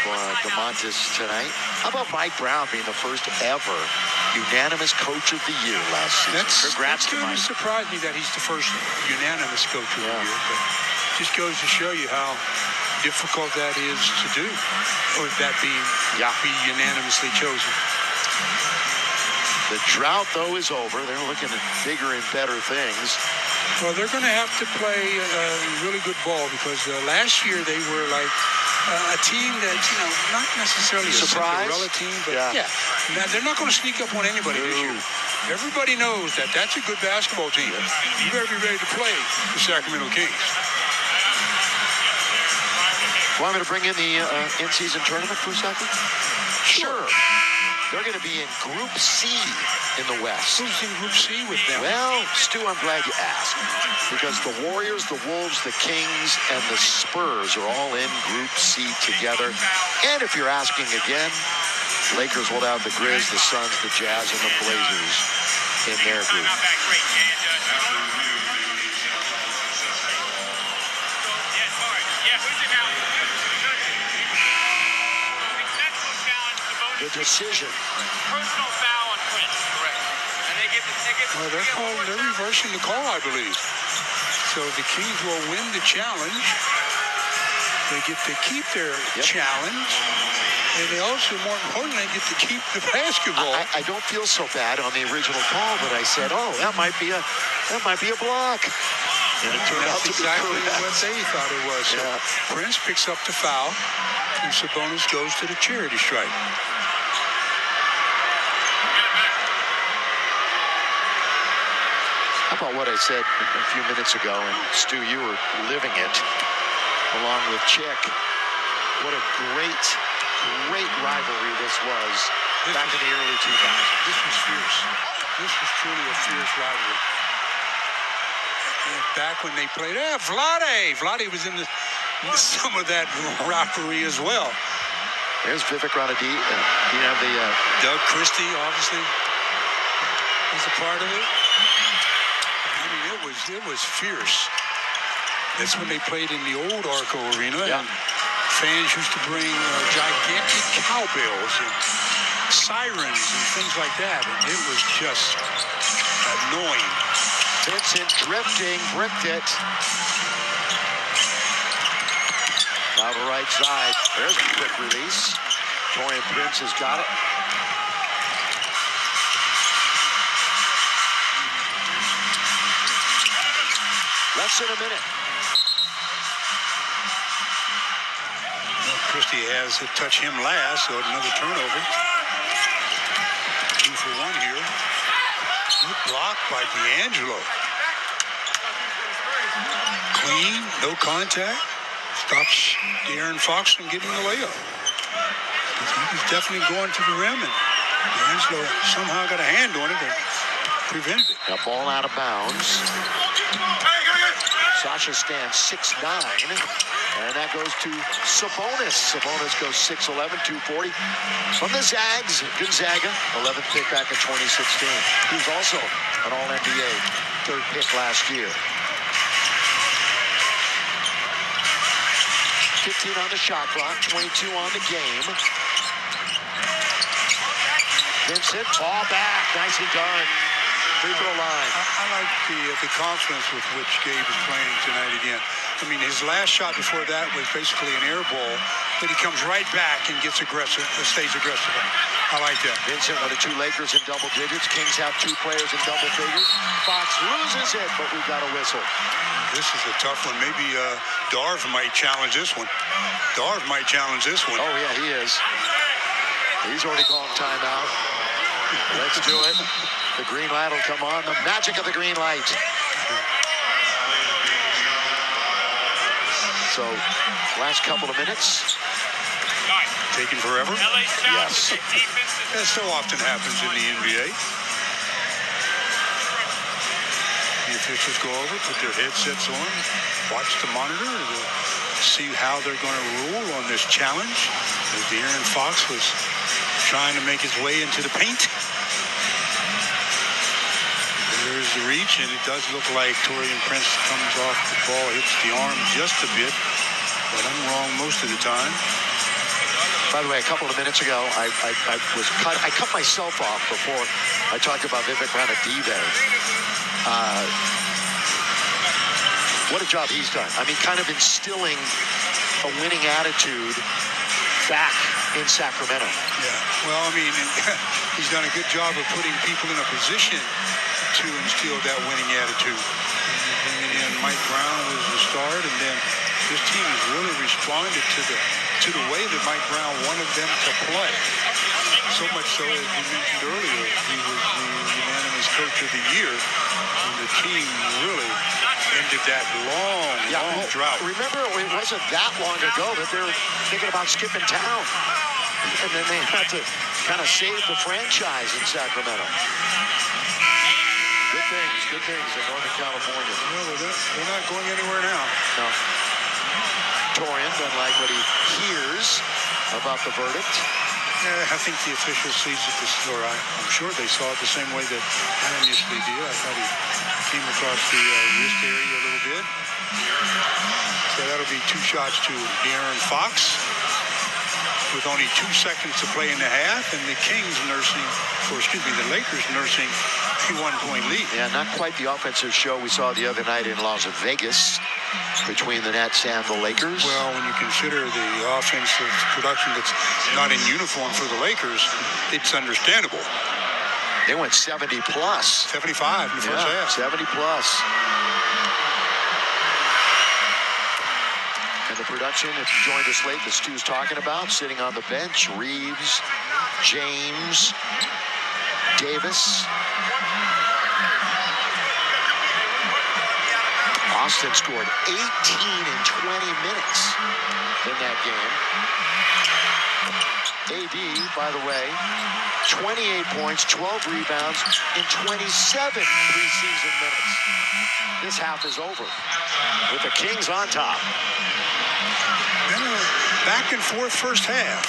DeMontis tonight. How about Mike Brown being the first ever unanimous coach of the year last season? Congrats to Mike. It surprised me that he's the first unanimous coach of the year, but just goes to show you how difficult that is to do, or that be unanimously chosen. The drought, though, is over. They're looking at bigger and better things. Well, they're going to have to play really good ball because last year they were like a team that, not necessarily a Cinderella team, but they're not going to sneak up on anybody this year. Everybody knows that that's a good basketball team. You better be ready to play the Sacramento Kings. Want me to bring in the in-season tournament for a second? Sure. They're going to be in Group C in the West. Who's in Group C with them? Well, Stu, I'm glad you asked. Because the Warriors, the Wolves, the Kings, and the Spurs are all in Group C together. And if you're asking again, Lakers will have the Grizz, the Suns, the Jazz, and the Blazers in their group. The decision. Personal foul on Prince, correct. And they get well, they're reversing the call, I believe. So the Kings will win the challenge. They get to keep their challenge. And they also, more importantly, get to keep the basketball. I don't feel so bad on the original call, but I said, that might be a block. And it turned out to be exactly what they thought it was. So Prince picks up the foul, and Sabonis goes to the charity stripe. How about what I said a few minutes ago, and Stu, you were living it, along with Chick. What a great rivalry this was back in the early 2000s. This was fierce. This was truly a fierce rivalry. And back when they played, Vlade was in some of that rivalry as well. There's Vivek Ranadi. You have the Doug Christie, obviously, was a part of it. I mean, it was fierce. That's when they played in the old Arco Arena. And fans used to bring gigantic cowbells and sirens and things like that. And it was just annoying. Vincent drifting, bricked it. Now the right side. There's a quick release. Torian Prince has got it. Less than a minute. Well, Christie has to touch him last, so another turnover. 2 for 1 here. Good block by D'Angelo. Clean, no contact. Stops De'Aaron Fox from getting the layup. He was definitely going to the rim, and D'Angelo somehow got a hand on it and prevented it. That ball out of bounds. Sasha stands 6'9", and that goes to Sabonis. Sabonis goes 6'11", 240. From the Zags, Gonzaga, 11th pick back in 2016. He was also an All-NBA, 3rd pick last year. 15 on the shot clock, 22 on the game. Vincent, ball back, nicely done. Free throw line. I like the confidence with which Gabe is playing tonight again. I mean, his last shot before that was basically an air ball, but he comes right back and gets aggressive, stays aggressive. I like that. Vincent with the 2 Lakers in double digits. Kings have 2 players in double figures. Fox loses it, but we got a whistle. This is a tough one. Maybe Darv might challenge this one. Oh, yeah, he is. He's already called timeout. Let's do it. The green light will come on. The magic of the green light. So, last couple of minutes. Taking forever? Yes. That so often happens in the NBA. The officials go over, put their headsets on, watch the monitor to see how they're going to rule on this challenge. As De'Aaron Fox was trying to make his way into the paint. There's the reach, and it does look like Torian Prince comes off the ball, hits the arm just a bit, but I'm wrong most of the time. By the way, a couple of minutes ago, I cut myself off before I talked about Vivek Ranadive. What a job he's done. I mean, kind of instilling a winning attitude back in Sacramento. Yeah, well, I mean, he's done a good job of putting people in a position to instill that winning attitude. Bringing in Mike Brown as the start, and then this team has really responded to the way that Mike Brown wanted them to play. So much so, as we mentioned earlier, he was the unanimous coach of the year, and the team really ended that long drought. Remember, it wasn't that long ago that they were thinking about skipping town. And then they had to kind of save the franchise in Sacramento. Good things in Northern California. Well, they're not going anywhere now. No. Torian doesn't like what he hears about the verdict. I think the official sees it I'm sure they saw it the same way that I initially did. I thought he came across the wrist area a little bit. So that'll be 2 shots to De'Aaron Fox with only 2 seconds to play in the half, and the the Lakers nursing a 1-point lead. Yeah, not quite the offensive show we saw the other night in Las Vegas between the Nets and the Lakers. Well, when you consider the offensive production that's not in uniform for the Lakers, it's understandable. They went 70 plus. 75 in the first half. 70 plus. And the production, if you joined us late, that Stu's talking about, sitting on the bench, Reeves, James, Davis. Austin scored 18 in 20 minutes in that game. AD, by the way, 28 points, 12 rebounds in 27 preseason minutes. This half is over with the Kings on top. Back and forth first half.